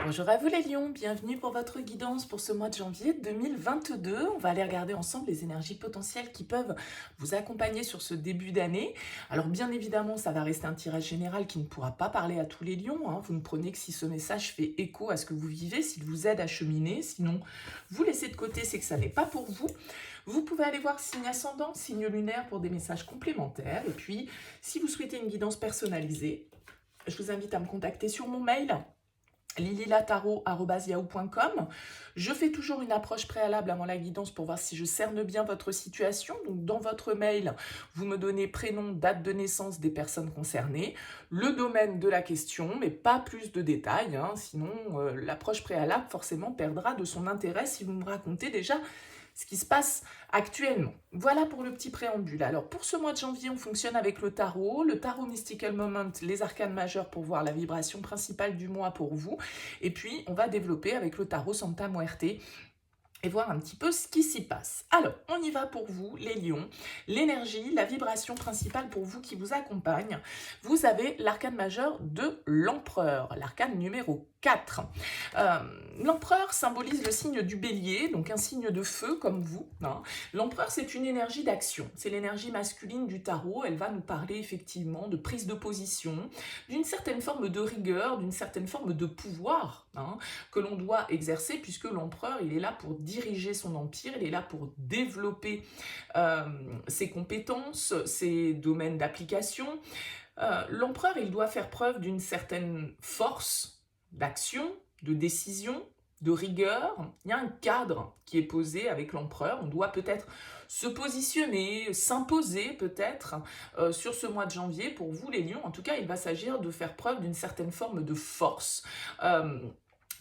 Bonjour à vous les lions, bienvenue pour votre guidance pour ce mois de janvier 2022. On va aller regarder ensemble les énergies potentielles qui peuvent vous accompagner sur ce début d'année. Alors bien évidemment, ça va rester un tirage général qui ne pourra pas parler à tous les lions, hein. Vous ne prenez que si ce message fait écho à ce que vous vivez, s'il vous aide à cheminer. Sinon, vous laissez de côté, c'est que ça n'est pas pour vous. Vous pouvez aller voir signe ascendant, signe lunaire pour des messages complémentaires. Et puis, si vous souhaitez une guidance personnalisée, je vous invite à me contacter sur mon mail lililataro@yahoo.com. Je fais toujours une approche préalable avant la guidance pour voir si je cerne bien votre situation. Donc dans votre mail, vous me donnez prénom, date de naissance des personnes concernées, le domaine de la question, mais pas plus de détails, hein, sinon l'approche préalable forcément perdra de son intérêt si vous me racontez déjà ce qui se passe actuellement. Voilà pour le petit préambule. Alors pour ce mois de janvier, on fonctionne avec le tarot Mystical Moment, les arcanes majeures pour voir la vibration principale du mois pour vous. Et puis on va développer avec le tarot Santa Muerte et voir un petit peu ce qui s'y passe. Alors, on y va pour vous, les lions. L'énergie, la vibration principale pour vous qui vous accompagne. Vous avez l'arcane majeur de l'empereur, l'arcane numéro 4. L'empereur symbolise le signe du bélier, donc un signe de feu comme vous, hein. L'empereur, c'est une énergie d'action. C'est l'énergie masculine du tarot. Elle va nous parler effectivement de prise de position, d'une certaine forme de rigueur, d'une certaine forme de pouvoir, hein, que l'on doit exercer, puisque l'empereur, il est là pour diriger son empire, il est là pour développer ses compétences, ses domaines d'application. L'empereur, il doit faire preuve d'une certaine force d'action, de décision, de rigueur. Il y a un cadre qui est posé avec l'empereur. On doit peut-être se positionner, s'imposer peut-être sur ce mois de janvier. Pour vous les lions, en tout cas, il va s'agir de faire preuve d'une certaine forme de force,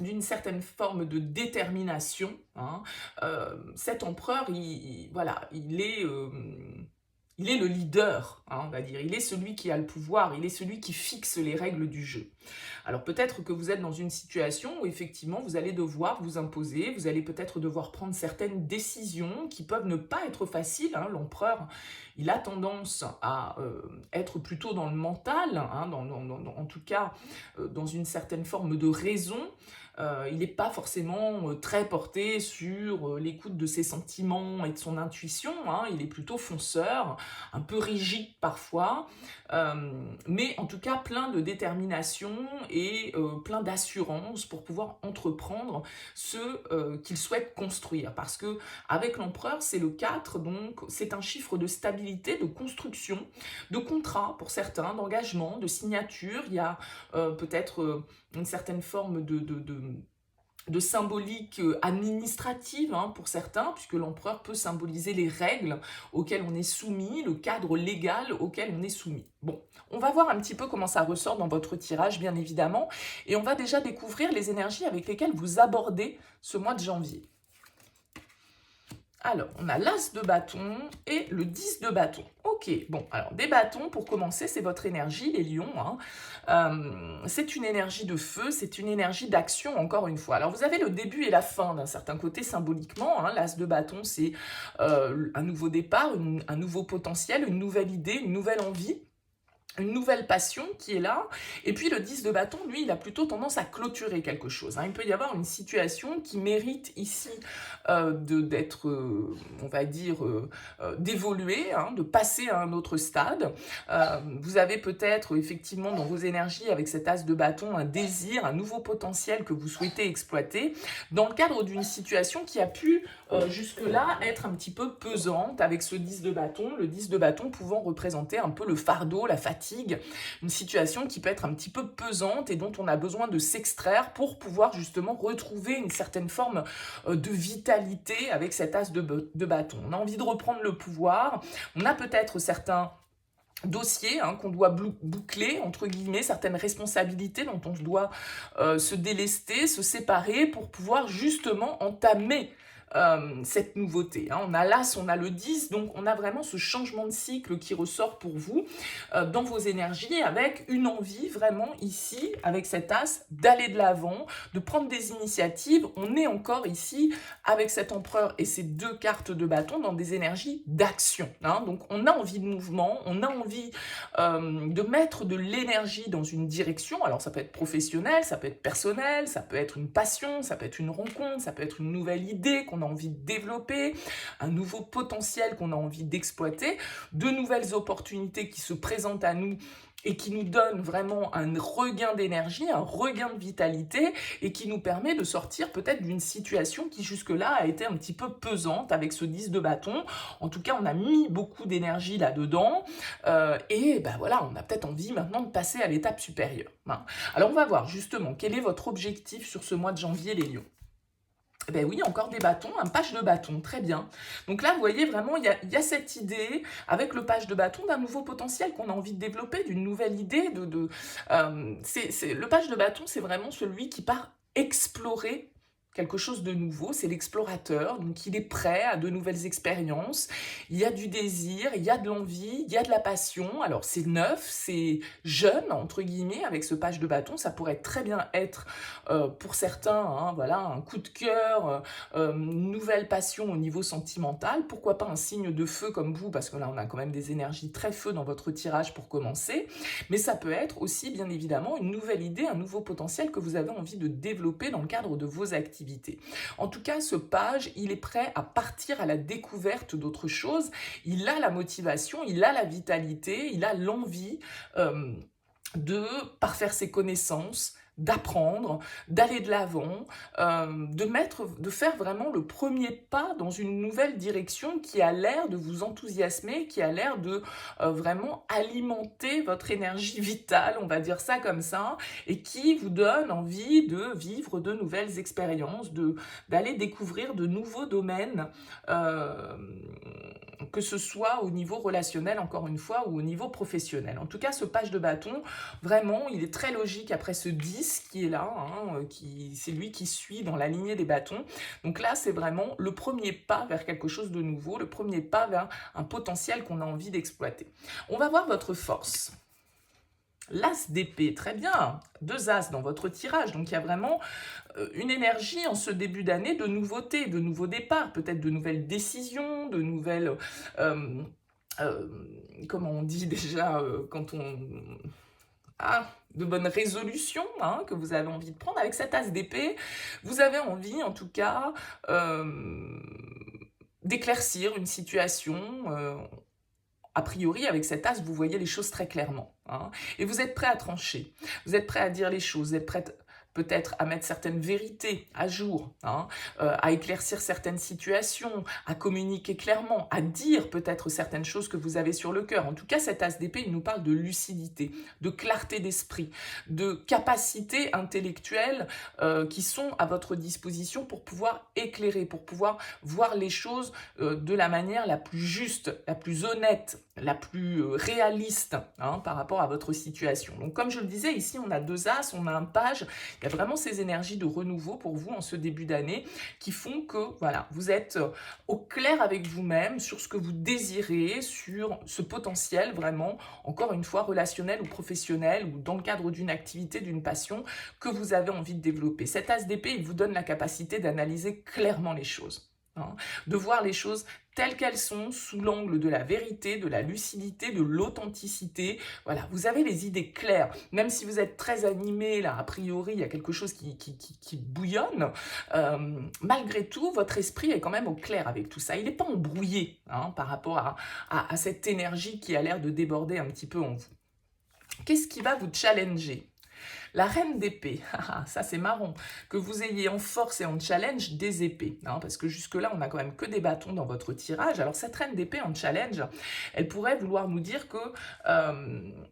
d'une certaine forme de détermination, hein. Cet empereur, voilà, il est le leader, hein, on va dire. Il est celui qui a le pouvoir, il est celui qui fixe les règles du jeu. Alors peut-être que vous êtes dans une situation où effectivement vous allez devoir vous imposer, vous allez peut-être devoir prendre certaines décisions qui peuvent ne pas être faciles, hein. L'empereur, il a tendance à être plutôt dans le mental, hein, en tout cas dans une certaine forme de raison. Il n'est pas forcément très porté sur l'écoute de ses sentiments et de son intuition, hein. Il est plutôt fonceur, un peu rigide parfois, mais en tout cas plein de détermination et plein d'assurance pour pouvoir entreprendre ce qu'il souhaite construire. Parce que avec l'empereur, c'est le 4, donc c'est un chiffre de stabilité, de construction, de contrat pour certains, d'engagement, de signature. Il y a peut-être une certaine forme de symbolique administrative, hein, pour certains, puisque l'empereur peut symboliser les règles auxquelles on est soumis, le cadre légal auquel on est soumis. Bon, on va voir un petit peu comment ça ressort dans votre tirage, bien évidemment, et on va déjà découvrir les énergies avec lesquelles vous abordez ce mois de janvier. Alors, on a l'as de bâton et le 10 de bâton. Ok, bon, alors des bâtons, pour commencer, c'est votre énergie, les lions, hein. C'est une énergie de feu, c'est une énergie d'action, encore une fois. Alors, vous avez le début et la fin, d'un certain côté, symboliquement, hein. L'as de bâton, c'est un nouveau départ, un nouveau potentiel, une nouvelle idée, une nouvelle envie, une nouvelle passion qui est là. Et puis le 10 de bâton, lui, il a plutôt tendance à clôturer quelque chose, hein. Il peut y avoir une situation qui mérite ici d'être, on va dire, d'évoluer, hein, de passer à un autre stade. Vous avez peut-être effectivement dans vos énergies, avec cet as de bâton, un désir, un nouveau potentiel que vous souhaitez exploiter dans le cadre d'une situation qui a pu jusque-là être un petit peu pesante, avec ce 10 de bâton, le 10 de bâton pouvant représenter un peu le fardeau, la fatigue, une situation qui peut être un petit peu pesante et dont on a besoin de s'extraire pour pouvoir justement retrouver une certaine forme de vitalité avec cet as de bâton. On a envie de reprendre le pouvoir, on a peut-être certains dossiers, hein, qu'on doit boucler, entre guillemets, certaines responsabilités dont on doit se délester, se séparer pour pouvoir justement entamer cette nouveauté, hein. On a l'As, on a le 10, donc on a vraiment ce changement de cycle qui ressort pour vous dans vos énergies, avec une envie vraiment ici, avec cet As, d'aller de l'avant, de prendre des initiatives. On est encore ici, avec cet empereur et ces deux cartes de bâton, dans des énergies d'action, hein. Donc on a envie de mouvement, on a envie de mettre de l'énergie dans une direction. Alors ça peut être professionnel, ça peut être personnel, ça peut être une passion, ça peut être une rencontre, ça peut être une nouvelle idée qu'on a envie de développer, un nouveau potentiel qu'on a envie d'exploiter, de nouvelles opportunités qui se présentent à nous et qui nous donne vraiment un regain d'énergie, un regain de vitalité, et qui nous permet de sortir peut-être d'une situation qui jusque-là a été un petit peu pesante avec ce 10 de bâton. En tout cas, on a mis beaucoup d'énergie là-dedans, et ben voilà, on a peut-être envie maintenant de passer à l'étape supérieure, hein. Alors on va voir justement quel est votre objectif sur ce mois de janvier, les lions. Eh ben oui, encore des bâtons, un page de bâton, très bien. Donc là, vous voyez vraiment, il y a cette idée, avec le page de bâton, d'un nouveau potentiel qu'on a envie de développer, d'une nouvelle idée. Le page de bâton, c'est vraiment celui qui part explorer quelque chose de nouveau, c'est l'explorateur, donc il est prêt à de nouvelles expériences, il y a du désir, il y a de l'envie, il y a de la passion. Alors c'est neuf, c'est jeune, entre guillemets, avec ce page de bâton, ça pourrait très bien être pour certains, hein, voilà, un coup de cœur, une nouvelle passion au niveau sentimental, pourquoi pas un signe de feu comme vous, parce que là on a quand même des énergies très feu dans votre tirage pour commencer, mais ça peut être aussi bien évidemment une nouvelle idée, un nouveau potentiel que vous avez envie de développer dans le cadre de vos activités. En tout cas, ce page, il est prêt à partir à la découverte d'autres choses, il a la motivation, il a la vitalité, il a l'envie de parfaire ses connaissances, d'apprendre, d'aller de l'avant, de faire vraiment le premier pas dans une nouvelle direction qui a l'air de vous enthousiasmer, qui a l'air de vraiment alimenter votre énergie vitale, on va dire ça comme ça, et qui vous donne envie de vivre de nouvelles expériences, d'aller découvrir de nouveaux domaines, que ce soit au niveau relationnel, encore une fois, ou au niveau professionnel. En tout cas, ce page de bâton, vraiment, il est très logique après ce 10 qui est là, hein, c'est lui qui suit dans la lignée des bâtons. Donc là, c'est vraiment le premier pas vers quelque chose de nouveau, le premier pas vers un potentiel qu'on a envie d'exploiter. On va voir votre force. L'As d'épée, très bien, 2 As dans votre tirage, donc il y a vraiment une énergie en ce début d'année de nouveautés, de nouveaux départs, peut-être de nouvelles décisions, de nouvelles... comment on dit déjà quand on... de bonnes résolutions, hein, que vous avez envie de prendre. Avec cet As d'épée, vous avez envie, en tout cas, d'éclaircir une situation. A priori, avec cet As, vous voyez les choses très clairement, hein, et vous êtes prêt à trancher. Vous êtes prêt à dire les choses, vous êtes prêt peut-être à mettre certaines vérités à jour, hein, à éclaircir certaines situations, à communiquer clairement, à dire peut-être certaines choses que vous avez sur le cœur. En tout cas, cet As d'épée, il nous parle de lucidité, de clarté d'esprit, de capacités intellectuelles qui sont à votre disposition pour pouvoir éclairer, pour pouvoir voir les choses de la manière la plus juste, la plus honnête, la plus réaliste, hein, par rapport à votre situation. Donc comme je le disais, ici on a 2 As, on a un page, il y a vraiment ces énergies de renouveau pour vous en ce début d'année qui font que voilà, vous êtes au clair avec vous-même sur ce que vous désirez, sur ce potentiel vraiment, encore une fois, relationnel ou professionnel ou dans le cadre d'une activité, d'une passion que vous avez envie de développer. Cet As d'épée, il vous donne la capacité d'analyser clairement les choses, hein, de voir les choses telles qu'elles sont, sous l'angle de la vérité, de la lucidité, de l'authenticité. Voilà, vous avez les idées claires. Même si vous êtes très animé, là, a priori, il y a quelque chose qui bouillonne, malgré tout, votre esprit est quand même au clair avec tout ça. Il n'est pas embrouillé, hein, par rapport à cette énergie qui a l'air de déborder un petit peu en vous. Qu'est-ce qui va vous challenger ? La reine d'épée, ça c'est marrant, que vous ayez en force et en challenge des épées, hein, parce que jusque-là, on n'a quand même que des bâtons dans votre tirage. Alors cette reine d'épée en challenge, elle pourrait vouloir nous dire que,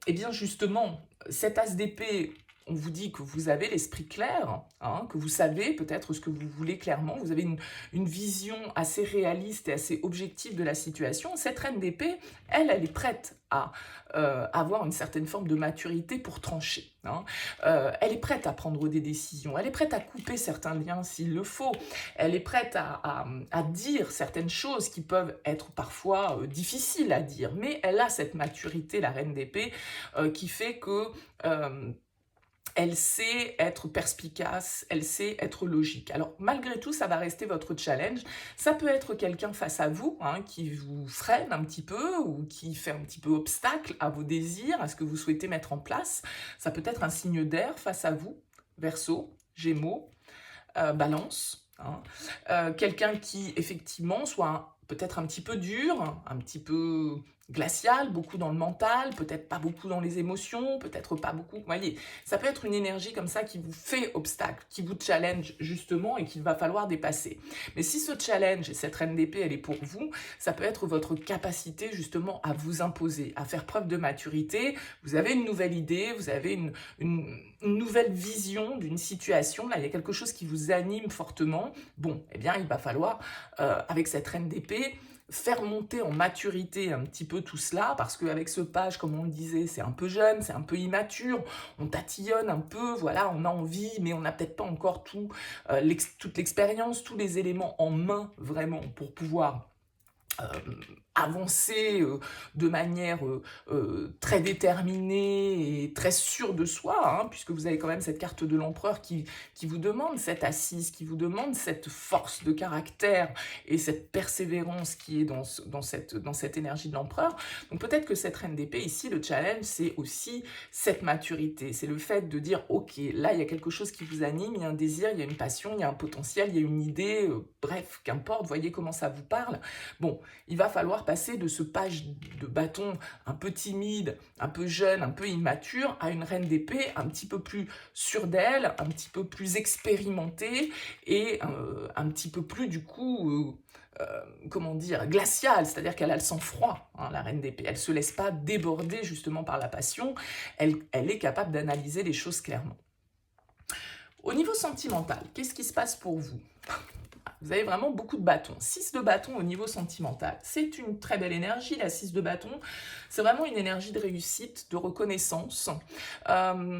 eh bien justement, cet As d'épée, on vous dit que vous avez l'esprit clair, hein, que vous savez peut-être ce que vous voulez clairement, vous avez une vision assez réaliste et assez objective de la situation. Cette reine d'épée, elle est prête à avoir une certaine forme de maturité pour trancher. Hein. Elle est prête à prendre des décisions, elle est prête à couper certains liens s'il le faut, elle est prête à dire certaines choses qui peuvent être parfois difficiles à dire, mais elle a cette maturité, la reine d'épée, qui fait que elle sait être perspicace, elle sait être logique. Alors malgré tout, ça va rester votre challenge. Ça peut être quelqu'un face à vous, hein, qui vous freine un petit peu ou qui fait un petit peu obstacle à vos désirs, à ce que vous souhaitez mettre en place. Ça peut être un signe d'air face à vous, Verseau, Gémeaux, Balance. Hein. Quelqu'un qui effectivement soit peut-être un petit peu dur, un petit peu glacial, beaucoup dans le mental, peut-être pas beaucoup dans les émotions, peut-être pas beaucoup, vous voyez, ça peut être une énergie comme ça qui vous fait obstacle, qui vous challenge justement et qu'il va falloir dépasser. Mais si ce challenge et cette reine d'épée, elle est pour vous, ça peut être votre capacité justement à vous imposer, à faire preuve de maturité. Vous avez une nouvelle idée, vous avez une nouvelle vision d'une situation, là il y a quelque chose qui vous anime fortement. Bon, eh bien il va falloir, avec cette reine d'épée, faire monter en maturité un petit peu tout cela, parce qu'avec ce page, comme on le disait, c'est un peu jeune, c'est un peu immature, on tatillonne un peu, voilà, on a envie, mais on n'a peut-être pas encore toute l'expérience, tous les éléments en main, vraiment, pour pouvoir avancer de manière très déterminée et très sûre de soi, hein, puisque vous avez quand même cette carte de l'empereur qui vous demande cette assise, qui vous demande cette force de caractère et cette persévérance qui est dans cette énergie de l'empereur. Donc peut-être que cette reine d'épée ici, le challenge, c'est aussi cette maturité, c'est le fait de dire, ok, là il y a quelque chose qui vous anime, il y a un désir, il y a une passion, il y a un potentiel, il y a une idée, bref, qu'importe, voyez comment ça vous parle. Bon, il va falloir passer de ce page de bâton un peu timide, un peu jeune, un peu immature, à une reine d'épée un petit peu plus sûre d'elle, un petit peu plus expérimentée et un petit peu plus du coup, comment dire, glaciale, c'est-à-dire qu'elle a le sang-froid, hein, la reine d'épée. Elle ne se laisse pas déborder justement par la passion, elle est capable d'analyser les choses clairement. Au niveau sentimental, qu'est-ce qui se passe pour vous ? Vous avez vraiment beaucoup de bâtons. 6 de bâtons au niveau sentimental. C'est une très belle énergie, la 6 de bâtons. C'est vraiment une énergie de réussite, de reconnaissance.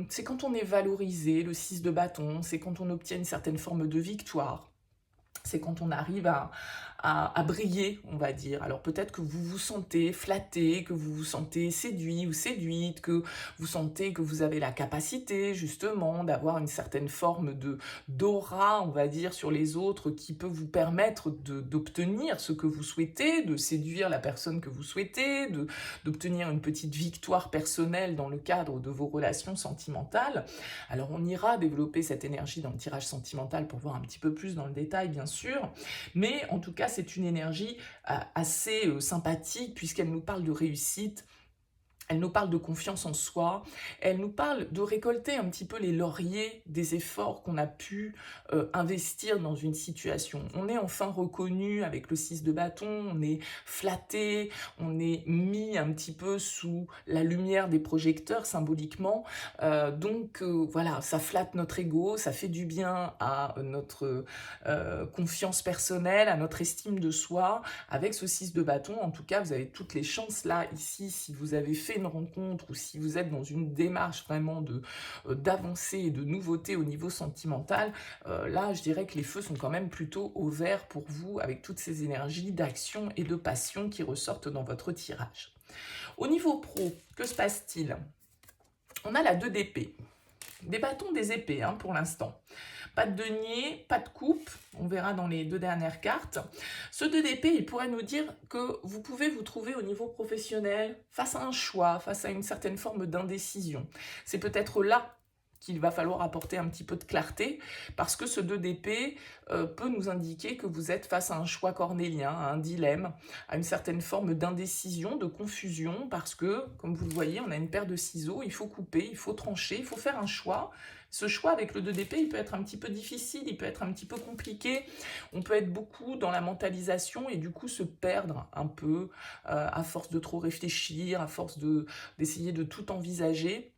C'est quand on est valorisé, le 6 de bâton. C'est quand on obtient une certaine forme de victoire. C'est quand on arrive à briller, on va dire. Alors peut-être que vous vous sentez flatté, que vous vous sentez séduit ou séduite, que vous sentez que vous avez la capacité justement d'avoir une certaine forme d'aura, on va dire, sur les autres qui peut vous permettre d'obtenir ce que vous souhaitez, de séduire la personne que vous souhaitez, d'obtenir une petite victoire personnelle dans le cadre de vos relations sentimentales. Alors on ira développer cette énergie dans le tirage sentimental pour voir un petit peu plus dans le détail, bien sûr, mais en tout cas c'est une énergie assez sympathique puisqu'elle nous parle de réussite, elle nous parle de confiance en soi, elle nous parle de récolter un petit peu les lauriers des efforts qu'on a pu investir dans une situation. On est enfin reconnu avec le 6 de bâton, on est flatté, on est mis un petit peu sous la lumière des projecteurs symboliquement. Voilà, ça flatte notre ego, ça fait du bien à notre confiance personnelle, à notre estime de soi. Avec ce 6 de bâton, en tout cas, vous avez toutes les chances là, ici, si vous avez fait une rencontre ou si vous êtes dans une démarche vraiment d'avancer et de nouveauté au niveau sentimental, là je dirais que les feux sont quand même plutôt au vert pour vous avec toutes ces énergies d'action et de passion qui ressortent dans votre tirage. Au niveau pro, que se passe-t-il? On a la 2 d'épée, des bâtons, des épées hein, pour l'instant. Pas de denier, pas de coupe, on verra dans les 2 dernières cartes. Ce 2 d'épée, il pourrait nous dire que vous pouvez vous trouver au niveau professionnel face à un choix, face à une certaine forme d'indécision. C'est peut-être là qu'il va falloir apporter un petit peu de clarté, parce que ce 2 d'épée peut nous indiquer que vous êtes face à un choix cornélien, à un dilemme, à une certaine forme d'indécision, de confusion, parce que, comme vous le voyez, on a une paire de ciseaux, il faut couper, il faut trancher, il faut faire un choix. Ce choix avec le 2 d'épée, il peut être un petit peu difficile, il peut être un petit peu compliqué, on peut être beaucoup dans la mentalisation et du coup se perdre un peu à force de trop réfléchir, à force d'essayer de tout envisager.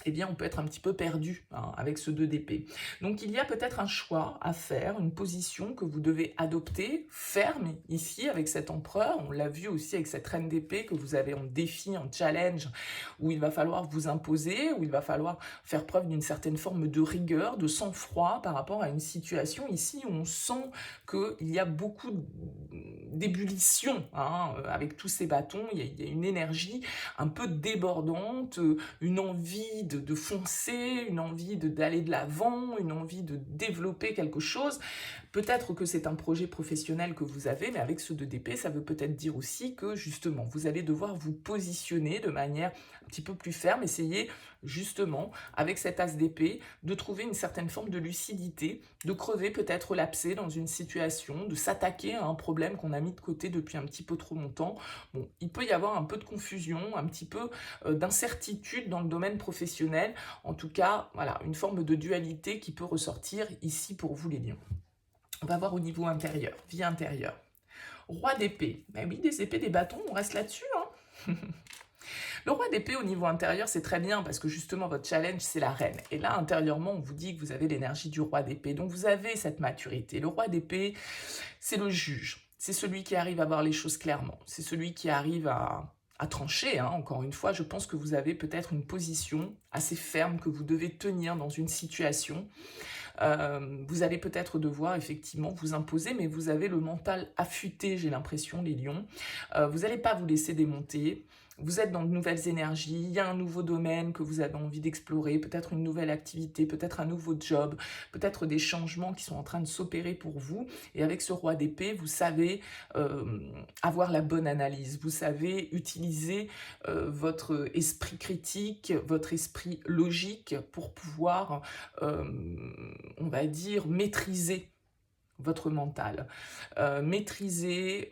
eh bien, on peut être un petit peu perdu hein, avec ce 2 d'épée. Donc, il y a peut-être un choix à faire, une position que vous devez adopter, ferme ici avec cet empereur. On l'a vu aussi avec cette reine d'épée que vous avez en défi, en challenge, où il va falloir vous imposer, où il va falloir faire preuve d'une certaine forme de rigueur, de sang-froid par rapport à une situation ici où on sent qu'il y a beaucoup d'ébullition hein, avec tous ces bâtons. Il y a une énergie un peu débordante, une envie de foncer, une envie d'aller de l'avant, une envie de développer quelque chose. Peut-être que c'est un projet professionnel que vous avez, mais avec ce 2 d'épée, ça veut peut-être dire aussi que justement, vous allez devoir vous positionner de manière un petit peu plus ferme, essayer justement, avec cet as d'épée, de trouver une certaine forme de lucidité, de crever peut-être l'abcès dans une situation, de s'attaquer à un problème qu'on a mis de côté depuis un petit peu trop longtemps. Bon, il peut y avoir un peu de confusion, un petit peu d'incertitude dans le domaine professionnel. En tout cas, voilà, une forme de dualité qui peut ressortir ici pour vous les lions. On va voir au niveau intérieur, vie intérieure. Roi d'épée. Ben oui, des épées, des bâtons, on reste là-dessus. Hein. Le roi d'épée au niveau intérieur, c'est très bien parce que justement, votre challenge, c'est la reine. Et là, intérieurement, on vous dit que vous avez l'énergie du roi d'épée. Donc, vous avez cette maturité. Le roi d'épée, c'est le juge. C'est celui qui arrive à voir les choses clairement. C'est celui qui arrive à trancher. Hein. Encore une fois, je pense que vous avez peut-être une position assez ferme que vous devez tenir dans une situation. Vous allez peut-être devoir effectivement vous imposer, mais vous avez le mental affûté, j'ai l'impression, les lions. Vous n'allez pas vous laisser démonter. Vous êtes dans de nouvelles énergies, il y a un nouveau domaine que vous avez envie d'explorer, peut-être une nouvelle activité, peut-être un nouveau job, peut-être des changements qui sont en train de s'opérer pour vous. Et avec ce roi d'épée, vous savez avoir la bonne analyse, vous savez utiliser votre esprit critique, votre esprit logique pour pouvoir, on va dire, maîtriser votre mental, maîtriser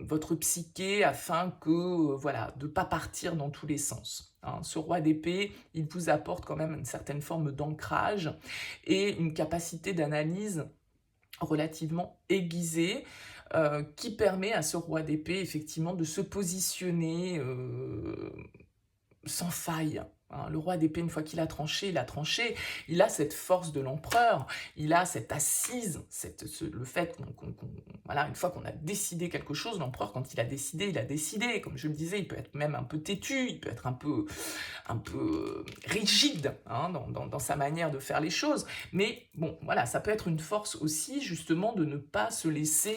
votre psyché afin que, voilà, de ne pas partir dans tous les sens. Hein. Ce roi d'épée, il vous apporte quand même une certaine forme d'ancrage et une capacité d'analyse relativement aiguisée qui permet à ce roi d'épée, effectivement, de se positionner sans faille. Hein. Le roi d'épée, une fois qu'il a tranché, il a tranché. Il a cette force de l'empereur, il a cette assise, le fait voilà, une fois qu'on a décidé quelque chose, l'empereur, quand il a décidé. Comme je le disais, il peut être même un peu têtu, il peut être un peu rigide hein, dans sa manière de faire les choses. Mais bon, voilà, ça peut être une force aussi, justement, de ne pas se laisser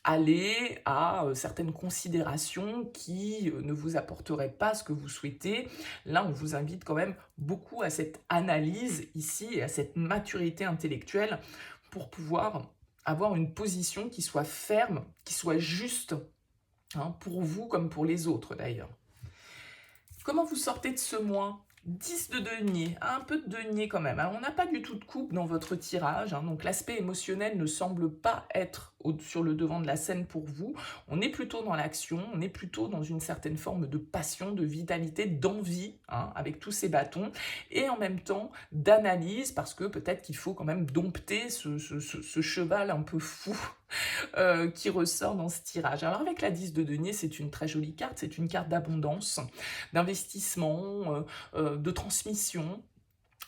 aller à certaines considérations qui ne vous apporteraient pas ce que vous souhaitez. Là, on vous invite quand même beaucoup à cette analyse ici et à cette maturité intellectuelle pour pouvoir avoir une position qui soit ferme, qui soit juste, hein, pour vous comme pour les autres d'ailleurs. Comment vous sortez de ce mois ? 10 de denier, un peu de denier quand même. Alors, on n'a pas du tout de coupe dans votre tirage, hein, donc l'aspect émotionnel ne semble pas être sur le devant de la scène pour vous. On est plutôt dans l'action, on est plutôt dans une certaine forme de passion, de vitalité, d'envie, hein, avec tous ces bâtons, et en même temps d'analyse, parce que peut-être qu'il faut quand même dompter ce cheval un peu fou qui ressort dans ce tirage. Alors avec la 10 de denier, c'est une très jolie carte, c'est une carte d'abondance, d'investissement, de transmission,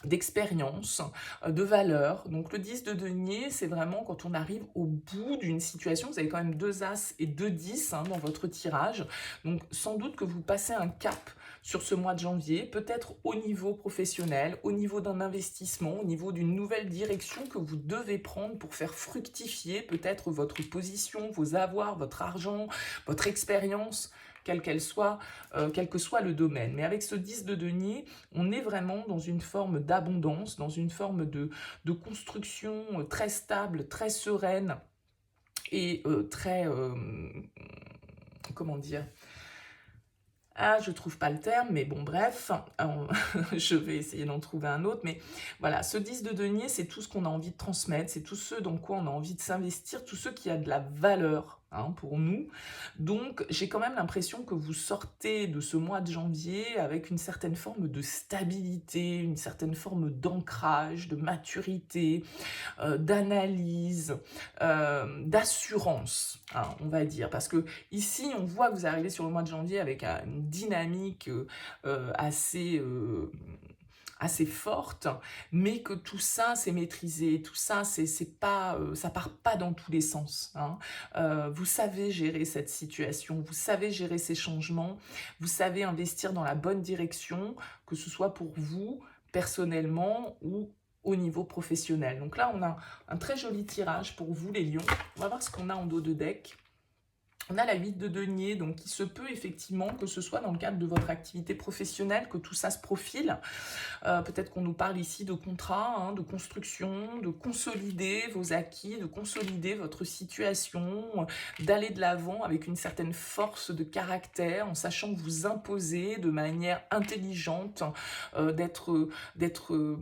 d'expérience, de valeur. Donc le 10 de denier, c'est vraiment quand on arrive au bout d'une situation. Vous avez quand même 2 As et 2 10 hein, dans votre tirage. Donc sans doute que vous passez un cap sur ce mois de janvier, peut-être au niveau professionnel, au niveau d'un investissement, au niveau d'une nouvelle direction que vous devez prendre pour faire fructifier peut-être votre position, vos avoirs, votre argent, votre expérience, quelle qu'elle soit, quel que soit le domaine. Mais avec ce 10 de denier, on est vraiment dans une forme d'abondance, dans une forme de construction très stable, très sereine et très, comment dire, ah, je trouve pas le terme, mais bon, bref, je vais essayer d'en trouver un autre. Mais voilà, ce 10 de denier, c'est tout ce qu'on a envie de transmettre, c'est tout ce dans quoi on a envie de s'investir, tout ce qui a de la valeur hein, pour nous. Donc, j'ai quand même l'impression que vous sortez de ce mois de janvier avec une certaine forme de stabilité, une certaine forme d'ancrage, de maturité, d'analyse, d'assurance, hein, on va dire. Parce que ici, on voit que vous arrivez sur le mois de janvier avec une dynamique assez forte, mais que tout ça c'est maîtrisé, tout ça c'est pas, ça part pas dans tous les sens, hein. Vous savez gérer cette situation, vous savez gérer ces changements, vous savez investir dans la bonne direction, que ce soit pour vous personnellement ou au niveau professionnel. Donc là, on a un très joli tirage pour vous les lions. On va voir ce qu'on a en dos de deck. On a la 8 de denier, donc il se peut effectivement que ce soit dans le cadre de votre activité professionnelle que tout ça se profile. Peut-être qu'on nous parle ici de contrat, hein, de construction, de consolider vos acquis, de consolider votre situation, d'aller de l'avant avec une certaine force de caractère, en sachant vous imposer de manière intelligente, d'être euh,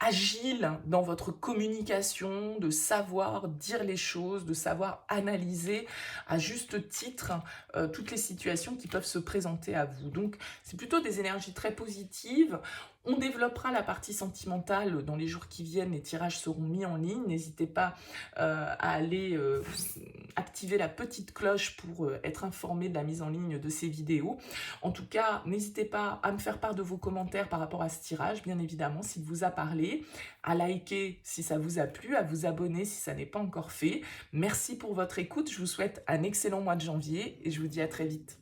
agile dans votre communication, de savoir dire les choses, de savoir analyser à juste titre toutes les situations qui peuvent se présenter à vous. Donc, c'est plutôt des énergies très positives. On développera la partie sentimentale dans les jours qui viennent, les tirages seront mis en ligne. N'hésitez pas à aller activer la petite cloche pour être informé de la mise en ligne de ces vidéos. En tout cas, n'hésitez pas à me faire part de vos commentaires par rapport à ce tirage, bien évidemment, s'il vous a parlé, à liker si ça vous a plu, à vous abonner si ça n'est pas encore fait. Merci pour votre écoute, je vous souhaite un excellent mois de janvier et je vous dis à très vite.